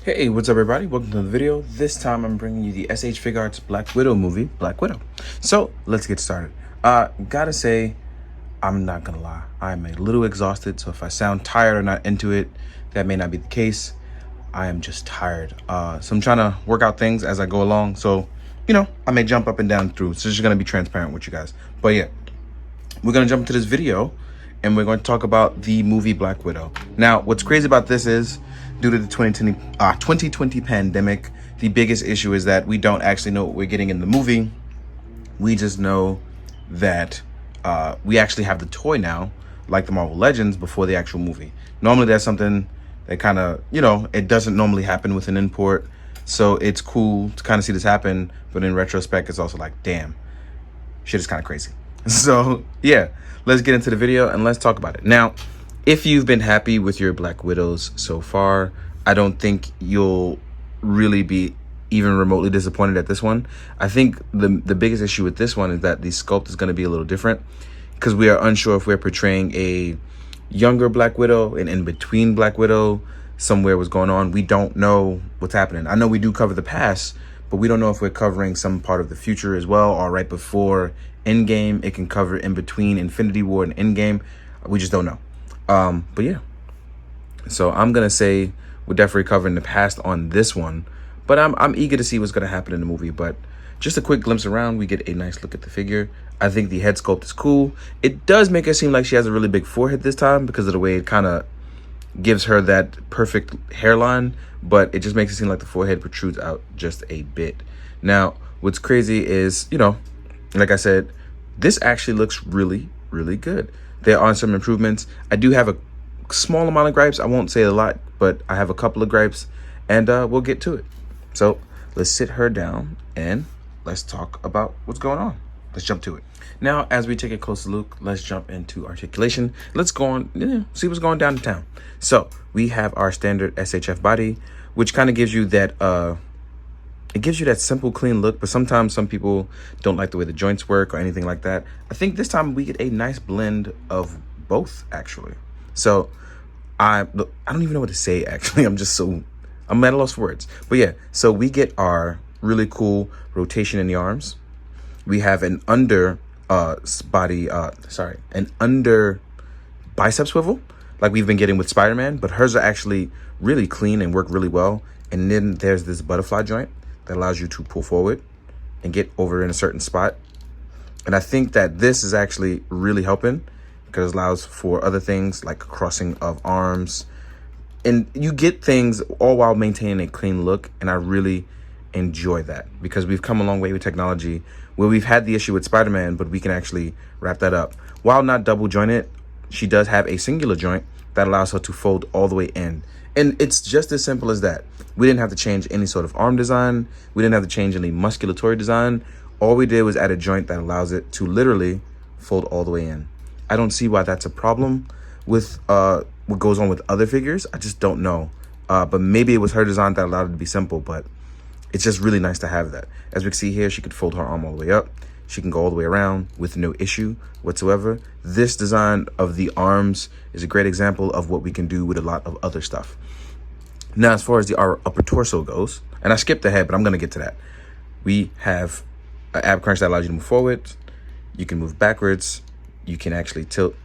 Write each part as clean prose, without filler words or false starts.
Hey, what's up everybody? Welcome to the video. This time I'm bringing you the SH Figuarts Black Widow movie, Black Widow. So, let's get started. Gotta say, I'm not gonna lie. I'm a little exhausted, so if I sound tired or not into it, that may not be the case. I am just tired. So I'm trying to work out things as I go along, so, I may jump up and down through. So just gonna be transparent with you guys. But yeah, we're gonna jump into this video and we're going to talk about the movie Black Widow. Now, what's crazy about this is, due to the 2020 pandemic, the biggest issue is that we don't actually know what we're getting in the movie. We just know that we actually have the toy now, like the Marvel Legends, before the actual movie. Normally, that's something that kind of, it doesn't normally happen with an import. So it's cool to kind of see this happen. But in retrospect, it's also like, damn, shit is kind of crazy. So yeah, let's get into the video and let's talk about it. Now, if you've been happy with your Black Widows so far, I don't think you'll really be even remotely disappointed at this one. I think the biggest issue with this one is that the sculpt is going to be a little different because we are unsure if we're portraying a younger Black Widow, an in-between Black Widow, somewhere was going on. We don't know what's happening. I know we do cover the past, but we don't know if we're covering some part of the future as well, or right before Endgame. It can cover in between Infinity War and Endgame. We just don't know. But yeah. So I'm gonna say we're definitely covering the past on this one, but I'm eager to see what's gonna happen in the movie. But just a quick glimpse around, we get a nice look at the figure. I think the head sculpt is cool. It does make her seem like she has a really big forehead this time because of the way it kind of gives her that perfect hairline, but it just makes it seem like the forehead protrudes out just a bit. Now, what's crazy is, like I said, this actually looks really, really good. There are some improvements. I do have a small amount of gripes. I won't say a lot, but I have a couple of gripes, and we'll get to it. So let's sit her down and let's talk about what's going on. Let's jump to it. Now, as we take a closer look, let's jump into articulation. Let's go on, see what's going down in town. So we have our standard SHF body, which kind of gives you that, it gives you that simple, clean look, but sometimes some people don't like the way the joints work or anything like that. I think this time we get a nice blend of both, actually. So I don't even know what to say, actually. I'm at a loss for words. But yeah, so we get our really cool rotation in the arms. We have an under bicep swivel, like we've been getting with Spider-Man, but hers are actually really clean and work really well. And then there's this butterfly joint that allows you to pull forward and get over in a certain spot. And I think that this is actually really helping because it allows for other things like crossing of arms. And you get things all while maintaining a clean look. And I really enjoy that because we've come a long way with technology where we've had the issue with Spider-Man, but we can actually wrap that up. While not double jointed, she does have a singular joint that allows her to fold all the way in. And it's just as simple as that. We didn't have to change any sort of arm design. We didn't have to change any musculatory design. All we did was add a joint that allows it to literally fold all the way in. I don't see why that's a problem with what goes on with other figures. I just don't know. But maybe it was her design that allowed it to be simple, but it's just really nice to have that. As we can see here, she could fold her arm all the way up. She can go all the way around with no issue whatsoever. This design of the arms is a great example of what we can do with a lot of other stuff. Now, as far as our upper torso goes, and I skipped ahead, but I'm going to get to that. We have an ab crunch that allows you to move forward. You can move backwards. You can actually tilt.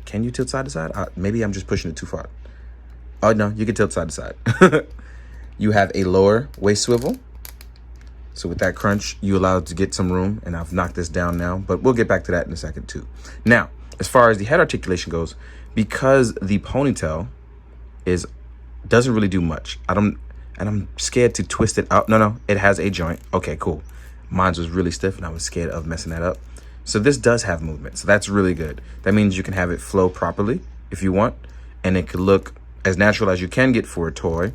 Can you tilt side to side? Maybe I'm just pushing it too far. Oh, no, you can tilt side to side. You have a lower waist swivel. So with that crunch, you allowed to get some room, and I've knocked this down now, but we'll get back to that in a second too. Now, as far as the head articulation goes, because the ponytail doesn't really do much. I'm scared to twist it out. No, it has a joint. Okay, cool. Mine was really stiff, and I was scared of messing that up. So this does have movement, so that's really good. That means you can have it flow properly if you want, and it could look as natural as you can get for a toy.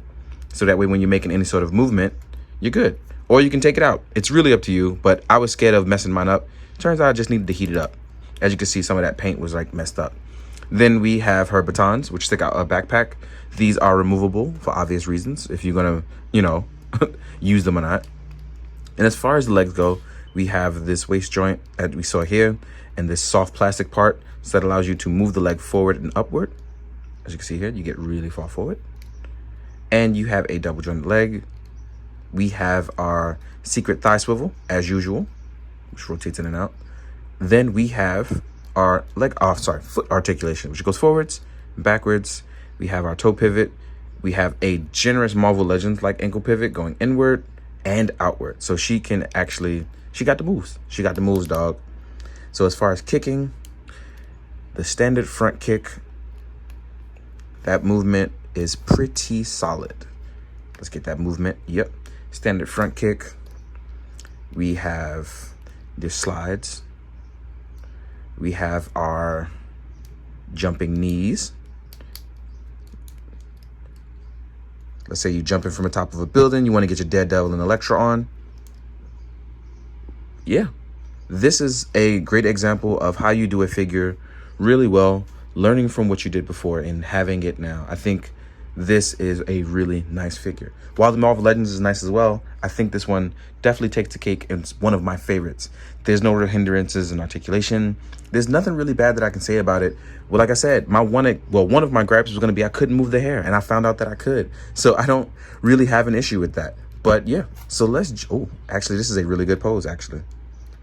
So that way, when you're making any sort of movement, you're good. Or you can take it out. It's really up to you, but I was scared of messing mine up. Turns out I just needed to heat it up. As you can see, some of that paint was like messed up. Then we have her batons, which stick out a backpack. These are removable for obvious reasons, if you're gonna, use them or not. And as far as the legs go, we have this waist joint that we saw here and this soft plastic part. So that allows you to move the leg forward and upward. As you can see here, you get really far forward. And you have a double jointed leg. We have our secret thigh swivel, as usual, which rotates in and out. Then we have our foot articulation, which goes forwards, backwards. We have our toe pivot. We have a generous Marvel Legends like ankle pivot going inward and outward. So she got the moves. She got the moves, dog. So as far as kicking, the standard front kick, that movement is pretty solid. Let's get that movement. Yep. Standard front kick. We have the slides. We have our jumping knees. Let's say you're jumping from the top of a building. You want to get your Daredevil and Elektra on. Yeah. This is a great example of how you do a figure really well, learning from what you did before and having it now. I think this is a really nice figure. While the Marvel Legends is nice as well, I think this one definitely takes the cake and it's one of my favorites. There's no real hindrances in articulation. There's nothing really bad that I can say about it. Well, like I said, one of my gripes was going to be I couldn't move the hair, and I found out that I could. So I don't really have an issue with that. But yeah, so actually, this is a really good pose, actually.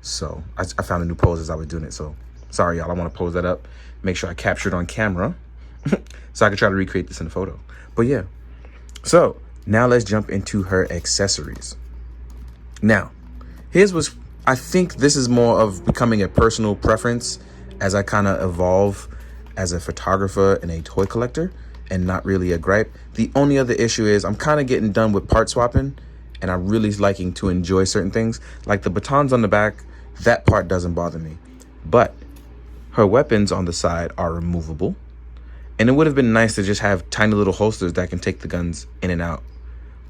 So I found a new pose as I was doing it. So sorry, y'all, I want to pose that up. Make sure I capture it on camera so I can try to recreate this in a photo. But yeah, so now let's jump into her accessories. Now, I think this is more of becoming a personal preference as I kind of evolve as a photographer and a toy collector, and not really a gripe. The only other issue is I'm kind of getting done with part swapping, and I'm really liking to enjoy certain things. Like the batons on the back, that part doesn't bother me. But her weapons on the side are removable. And it would have been nice to just have tiny little holsters that can take the guns in and out.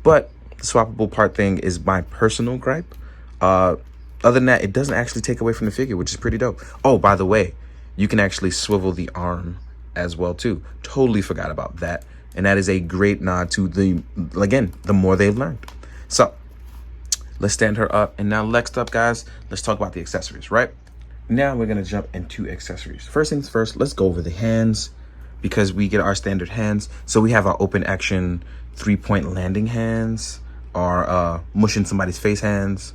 But the swappable part thing is my personal gripe. Other than that, it doesn't actually take away from the figure, which is pretty dope. Oh, by the way, you can actually swivel the arm as well too. Totally forgot about that. And that is a great nod to the more they've learned. So let's stand her up. And now next up, guys, let's talk about the accessories, right? Now we're going to jump into accessories. First things first, let's go over the hands, because we get our standard hands. So we have our open action 3-point landing hands, our mushing somebody's face hands,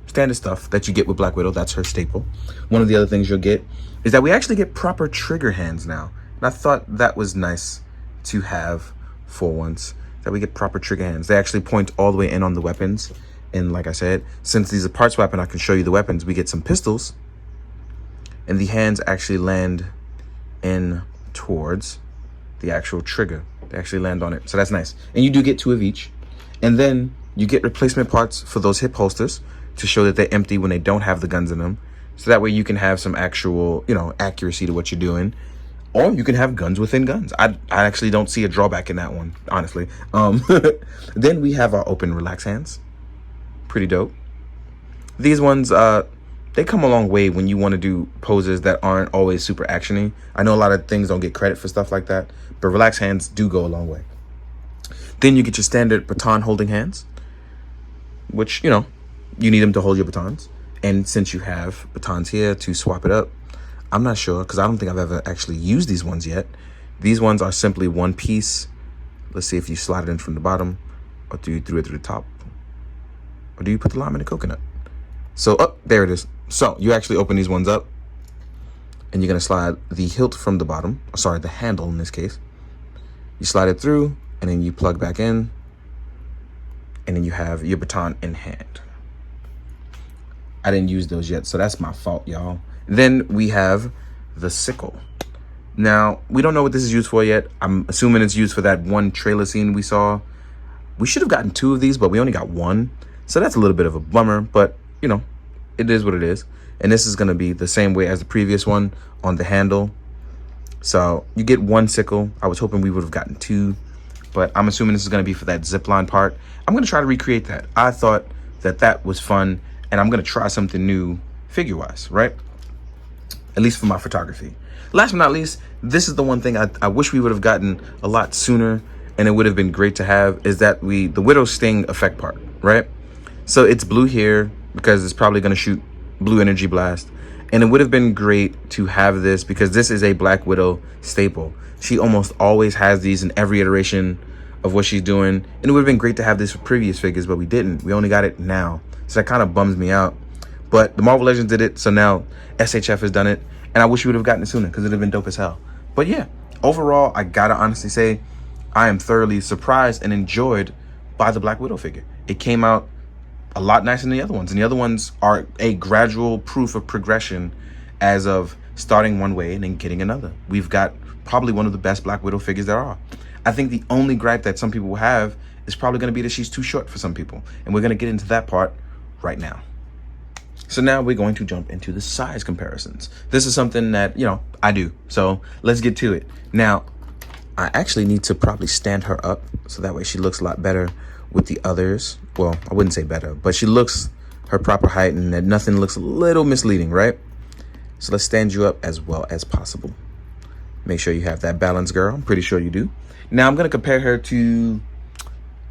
standard stuff that you get with Black Widow. That's her staple. One of the other things you'll get is that we actually get proper trigger hands now. And I thought that was nice to have for once, that we get proper trigger hands. They actually point all the way in on the weapons. And like I said, since these are part swap and I can show you the weapons, we get some pistols. And the hands actually land in towards the actual trigger. They actually land on it. So that's nice. And you do get 2 of each. And then you get replacement parts for those hip holsters to show that they're empty when they don't have the guns in them. So that way you can have some actual, accuracy to what you're doing. Or you can have guns within guns. I actually don't see a drawback in that one, honestly. Then we have our open relax hands. Pretty dope. These ones, they come a long way when you want to do poses that aren't always super actiony. I know a lot of things don't get credit for stuff like that, but relaxed hands do go a long way. Then you get your standard baton holding hands, which, you need them to hold your batons. And since you have batons here to swap it up, I'm not sure, because I don't think I've ever actually used these ones yet. These ones are simply one piece. Let's see if you slide it in from the bottom, or do you throw it through the top, or do you put the lime in the coconut? So, there it is. So you actually open these ones up, and you're going to slide the hilt from the bottom. Sorry, the handle in this case. You slide it through, and then you plug back in, and then you have your baton in hand. I didn't use those yet, so that's my fault, y'all. Then we have the sickle. Now, we don't know what this is used for yet. I'm assuming it's used for that one trailer scene we saw. We should have gotten 2 of these, but we only got 1. So that's a little bit of a bummer, but, it is what it is. And this is going to be the same way as the previous one on the handle. So you get 1 sickle. I was hoping we would have gotten 2, but I'm assuming this is going to be for that zipline part. I'm going to try to recreate that. I thought that was fun, and I'm going to try something new figure-wise, right? At least for my photography. Last but not least, this is the one thing I wish we would have gotten a lot sooner, and it would have been great to have, is that the Widow Sting effect part, right? So it's blue here because it's probably going to shoot blue energy blast. And it would have been great to have this because this is a Black Widow staple. She almost always has these in every iteration of what she's doing. And it would have been great to have this for previous figures, but we didn't. We only got it now. So that kind of bums me out. But the Marvel Legends did it, so now SHF has done it. And I wish we would have gotten it sooner because it would have been dope as hell. But yeah, overall, I gotta honestly say, I am thoroughly surprised and enjoyed by the Black Widow figure. It came out a lot nicer than the other ones. And the other ones are a gradual proof of progression as of starting one way and then getting another. We've got probably one of the best Black Widow figures there are. I think the only gripe that some people will have is probably going to be that she's too short for some people. And we're going to get into that part right now. So now we're going to jump into the size comparisons. This is something that, you know, I do. So let's get to it. Now, I actually need to probably stand her up so that way she looks a lot better with the others. Well, I wouldn't say better, but she looks her proper height and that nothing looks a little misleading, right? So let's stand you up as well as possible. Make sure you have that balance, girl. I'm pretty sure you do. Now I'm going to compare her to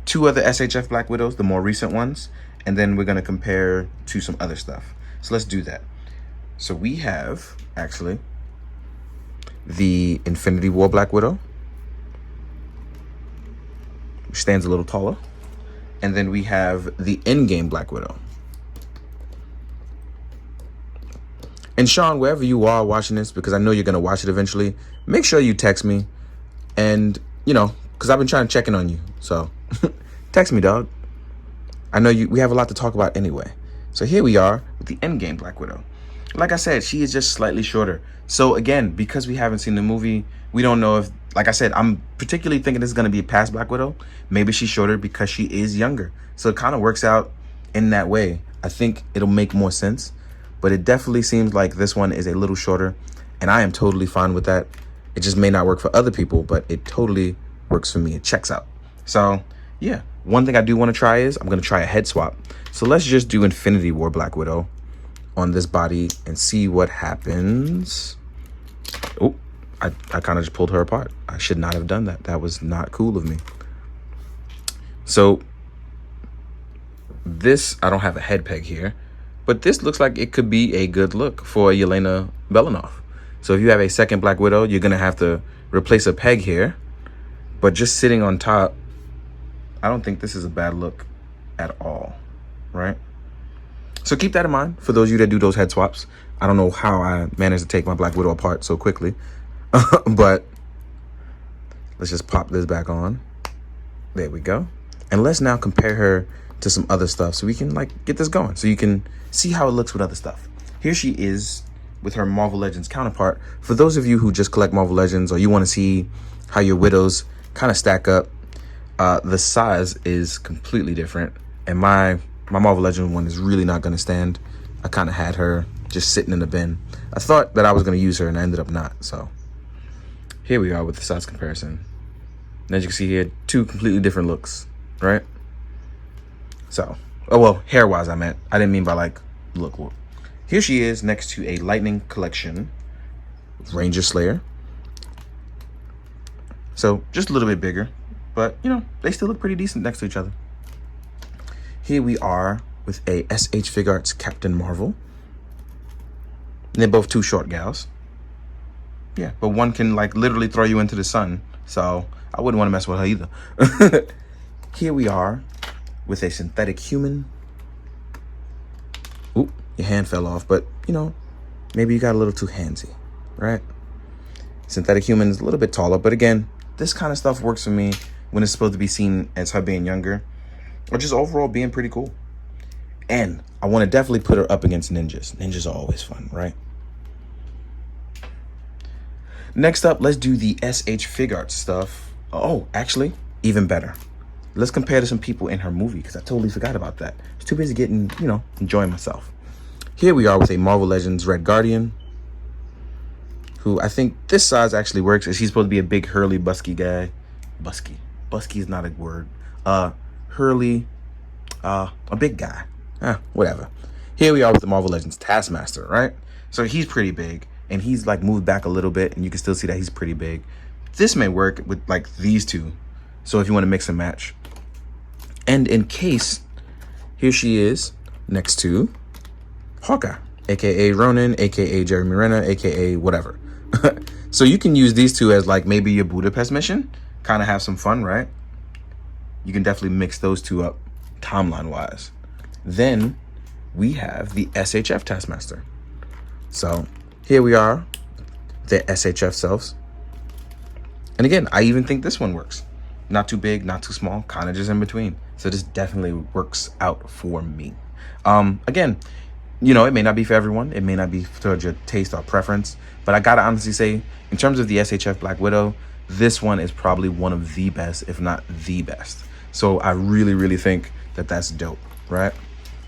two other SHF Black Widows, the more recent ones, and then we're going to compare to some other stuff. So let's do that. So we have, actually, the Infinity War Black Widow, which stands a little taller. And then we have the Endgame Black Widow. And Sean, wherever you are watching this, because I know you're going to watch it eventually, make sure you text me. And, you know, because I've been trying to check in on you. So text me, dog. I know we have a lot to talk about anyway. So here we are with the Endgame Black Widow. Like I said, she is just slightly shorter. So again, because we haven't seen the movie, we don't know if, like I said, I'm particularly thinking this is going to be past Black Widow. Maybe she's shorter because she is younger. So it kind of works out in that way. I think it'll make more sense. But it definitely seems like this one is a little shorter. And I am totally fine with that. It just may not work for other people, but it totally works for me. It checks out. So yeah, one thing I do want to try is I'm going to try a head swap. So let's just do Infinity War Black Widow on this body and see what happens. Oh, I kind of just pulled her apart. I should not have done that. That was not cool of me. So this, I don't have a head peg here, but this looks like it could be a good look for Yelena Belanoff. So if you have a second Black Widow, you're going to have to replace a peg here. But just sitting on top, I don't think this is a bad look at all, right? So keep that in mind for those of you that do those head swaps. I don't know how I managed to take my Black Widow apart so quickly. But let's just pop this back on. There we go. And let's now compare her to some other stuff so we can like get this going. So you can see how it looks with other stuff. Here she is with her Marvel Legends counterpart. For those of you who just collect Marvel Legends or you want to see how your widows kind of stack up, the size is completely different. And my Marvel Legend one is really not going to stand. I kind of had her just sitting in the bin. I thought that I was going to use her and I ended up not. So here we are with the size comparison. And as you can see here, two completely different looks, right? So, oh well, hair-wise I meant. I didn't mean by like look. Here she is next to a Lightning Collection Ranger Slayer. So just a little bit bigger, but you know, they still look pretty decent next to each other. Here we are with a SH Figuarts Captain Marvel. And they're both two short gals. Yeah, but one can like literally throw you into the sun. So I wouldn't want to mess with her either. Here we are with a synthetic human. Oop, your hand fell off, but you know, maybe you got a little too handsy, right? Synthetic human is a little bit taller, but again, this kind of stuff works for me when it's supposed to be seen as her being younger or just overall being pretty cool. And I want to definitely put her up against ninjas. Ninjas are always fun, right? Next up, let's do the SH Figuarts stuff. Oh, actually, even better. Let's compare to some people in her movie because I totally forgot about that. I was too busy getting, you know, enjoying myself. Here we are with a Marvel Legends Red Guardian, who I think this size actually works. He's supposed to be a big Hurley Busky guy. Busky is not a word. Hurley, a big guy. Whatever. Here we are with the Marvel Legends Taskmaster, right? So he's pretty big, and he's like moved back a little bit, and you can still see that he's pretty big. This may work with like these two. So if you want to mix and match. And in case, here she is next to Hawkeye, aka Ronan, aka Jeremy Renner, aka whatever. So you can use these two as like maybe your Budapest mission. Kind of have some fun, right? you can definitely mix those two up timeline wise. Then we have the SHF Taskmaster. So here we are, the SHF selves. And again, I even think this one works. Not too big, not too small, kind of just in between. So this definitely works out for me. Again, you know, it may not be for everyone. It may not be towards your taste or preference. But I gotta honestly say, in terms of the SHF Black Widow, this one is probably one of the best, if not the best. So I really, really think that that's dope, right?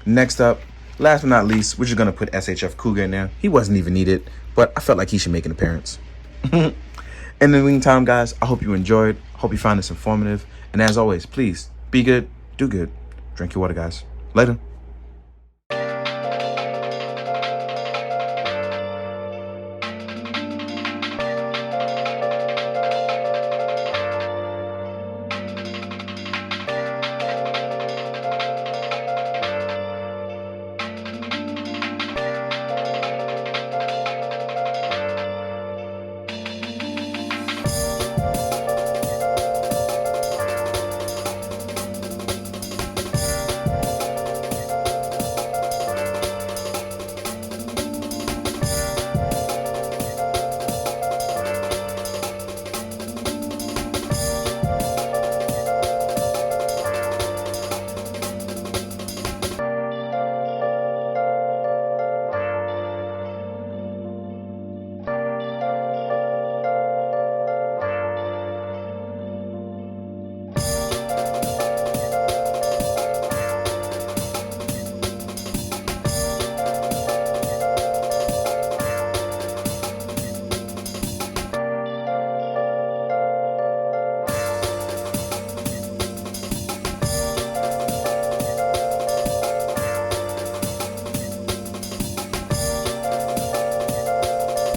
Next up, last but not least, we're just gonna put SHF Cougar in there. He wasn't even needed, but I felt like he should make an appearance. In the meantime, guys, I hope you enjoyed. Hope you found this informative. And as always, please be good, do good, drink your water, guys. Later.